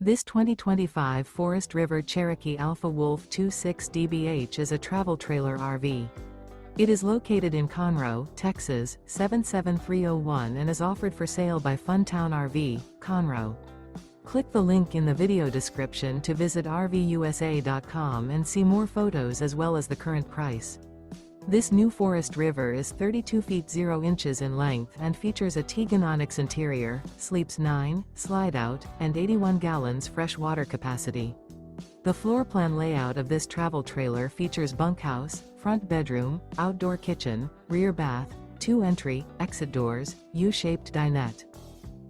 This 2025 Forest River Cherokee Alpha Wolf 26 DBH is a travel trailer RV. It is located in Conroe, Texas, 77301 and is offered for sale by Funtown RV, Conroe. Click the link in the video description to visit RVUSA.com and see more photos as well as the current price. This new Forest River is 32 feet 0 inches in length and features a TEAGAN ONYX interior, sleeps 9, Slideout, and 81 gallons fresh water capacity. The floor plan layout of this travel trailer features bunkhouse, front bedroom, outdoor kitchen, rear bath, 2 entry, exit doors, U-shaped dinette.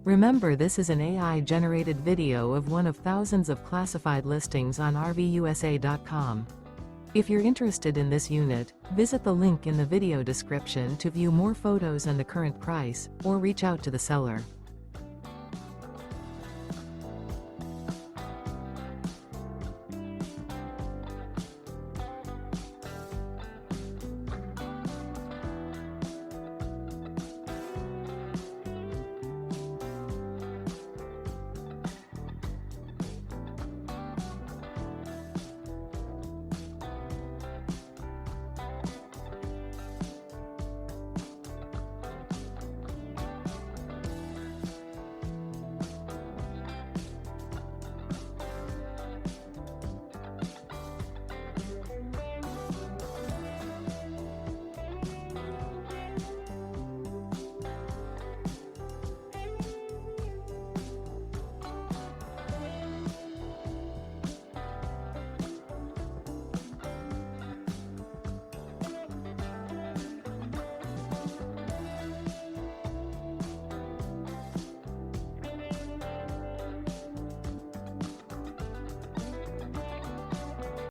Remember, this is an AI-generated video of one of thousands of classified listings on RVUSA.com. If you're interested in this unit, visit the link in the video description to view more photos and the current price, or reach out to the seller.